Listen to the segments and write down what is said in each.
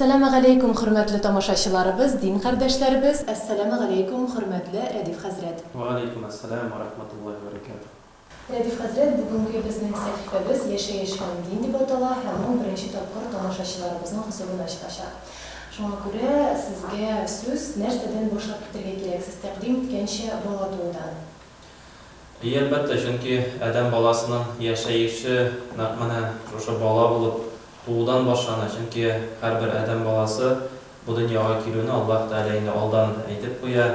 Assalamu alaikum hürmetli tamaşaçılarımız, din kardeşlerimiz. Assalamu alaikum hürmetli Redif Hazret. Wa alaikum assalam wa rahmatullahi wa barakatuh. Redif Hazret, bugünkü bizning sahifamiz Yaşayışkan din deb ataladi. Hamon birinchi topqir tamaşaçılarımızning hisobini ochishadi. Shunga ko'ra sizga so'z narsadan boshlab ketirga kerak. Siz taqdim etgancha bola tug'dan. Albatta, chunki odam bolasining yashayishi mana o'sha bola bo'lib tug'dan boshlana. Chunki har bir odam bolasi bu dunyoga keluvini Alloh taolo endi oldin aytib qo'ya.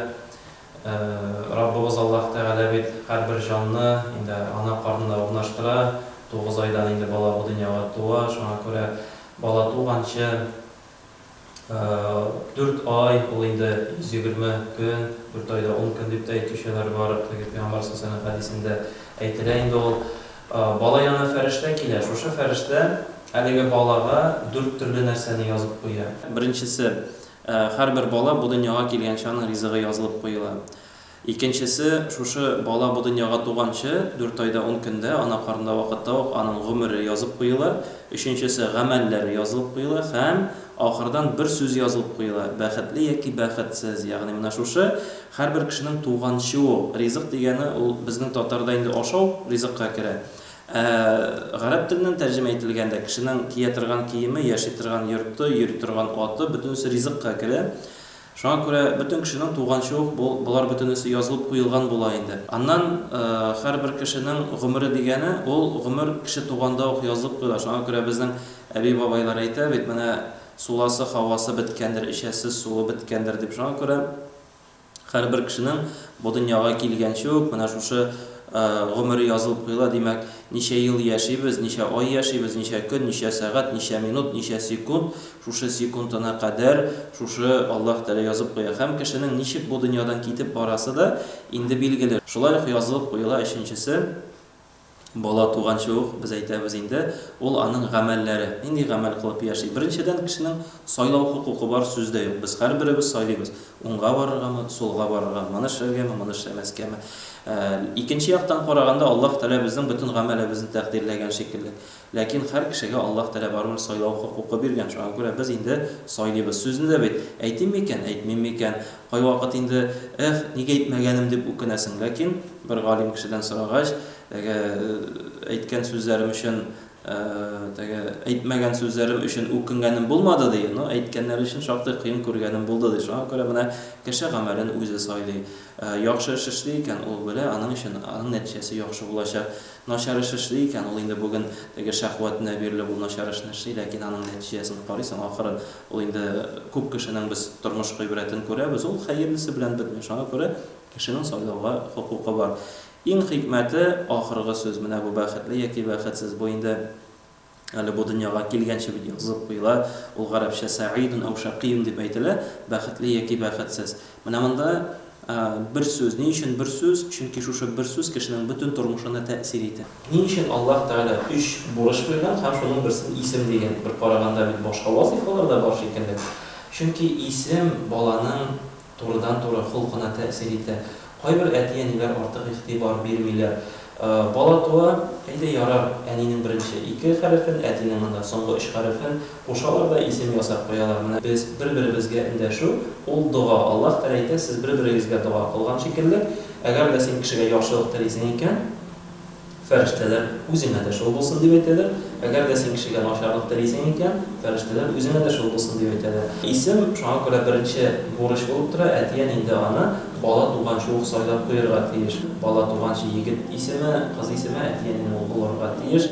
Rabbimiz Alloh taolo har bir jonni endi ona qornida o'rnashtira. 9 oydan endi bola bu dunyoga tug'a. Shunga ko'ra bola tug'gancha 4 oy, bu endi 120 kun, 4 oyda 10 kun deb aytishlar bor. Payg'ambar sollallohu alayhi hadisida aytilgan endi ol bola yana farishta kelar. O'sha farishta haligi bolaga 4 turli narsani yozib qo'yadi. Birinchisi, har bir bola bu dunyoga kelgancha rizqi yozilib qo'yiladi. Ikkinchisi, o'sha bola bu dunyoga tug'gancha 4 oyda 10 kunda ona qornida vaqtda uning umri yozib qo'yiladi. Uchinchisi, amallari yozilib qo'yiladi ham oxirdan bir so'z yozilib qo'yiladi. Baxtli yoki baxtsiz, ya'ni mana o'sha har bir kishining tug'ganchi rizq degani u bizning totarda endi oshov rizqqa kiradi. G'arab tilidan tarjima etilganda kishining kiyatirgan kiyimi, yashaytirgan yurti, yuritirgan oti butunisi rizqqa kiradi. Shunga ko'ra butun kishining tug'ganchi bular butunisi yozilib qo'yilgan bo'ladi endi. Andan har bir kishining umri degani u umr kishi tug'ganda yozilib qo'yiladi. Shunga ko'ra bizning abi boboylar aytadi, mana sulasi, havosi bitgandir, ishasi, suvi bitgandir deb. Shunga ko'ra har bir kishining bu dunyoga kelgancha mana shu umri yozilib qo'yiladi. Demak, necha yil yashaymiz, necha oy yashaymiz, necha kun, necha soat, necha minut, necha sekund, shu sekundga qadar shu Alloh taolo yozib qo'yadi. Ham kishining nechik bu dunyodan ketib borasida endi belgili. Shulay yozilib qo'yiladi. Uchinchisi, bola tug'gancha biz aytamiz endi ul aning amallari. Endi amal qilib yashaydi. Birinchidan kishining saylov huquqi bor, so'zda yo'q. Biz har birimiz saylaymiz. O'ngga borargami, so'lga borargami, mana shugami, mana shu emaskami. Ikkinchi yoqdan qaraganda Alloh taolo bizning butun amallarimizni taqdirlagan shekilli. Lekin har kishiga Alloh taolo baribir saylov huquqi bergan. Shunga ko'ra biz endi saylaymiz. So'zni deb aytmaymi ekan, aytmaymi ekan. Qo'y vaqt endi nega aytmaganim deb o'kinasin. Lekin bir g'olim kishidan so'ragach, aytgan so'zlarim uchun aytmagan so'zlarim uchun o'kinganim bo'lmadi deydi. Aytganlar uchun shoqda qiyin ko'rganim bo'ldi deydi. Shunga ko'ra mana kishi amalini o'zi saylaydi. Yaxshi ishli ekan u bilan aning uchun aning natijasi yaxshi bo'lacak. Noshar ishli ekan u endi bugun shahvatni berilib u noshar ishli, lekin aning natijasini qaraysan oxiri u endi ko'p kishining biz turmush qiyratini ko'ramiz, u xayrlisi bilan bitmaydi. Shunga ko'ra kishining saylovga huquqi bor. Eng hikmati oxirgi so'z mana bu baxtli yoki baxtsiz bu endi hali bu dunyoga kelgancha bir yozib qo'yiladi. U g'arabcha sa'idun aw shaqiyun deb aytiladi, baxtli yoki baxtsiz. Mana bunda bir so'z, ne uchun bir so'z? Chunki shu bir so'z kishining butun turmushini ta'sir etadi. Ne uchun Alloh taolo 3 bo'lish qo'ygan, ham shuning birisini ism degan bir qaraganda boshqa vazifalarda bor shekilli. Chunki ism bolaning to'g'ridan-to'g'ri xulqini ta'sir etadi. Qo'y bir atiyalar ortiq e'tibor bermaylar. Bola tug'a, ayda yarar, anining birinchi 2 harfin, atining so'nggi 3 harfin qo'shalarda ism yozib qo'yalar. Mana biz bir-birimizga endi shu ul duo Alloh taolo aytadi, siz bir-biringizga duo qilgan shekilli, agar da sen kishiga yaxshilik tilaysan ekan, farishtalar o'zingga shu bo'lsin deb aytadi. Agar da sen kishiga nosharlik tilaysan ekan, farishtalar o'zingga shu bo'lsin deb aytadi. Ism shunga ko'ra birinchi bo'lish bo'lib turadi. Atiyan endi ona bola tug'gancha saylab qo'yarga tegish. Bola tug'gancha yigit ismi, qiz ismi atiyaning o'g'illarga tegish.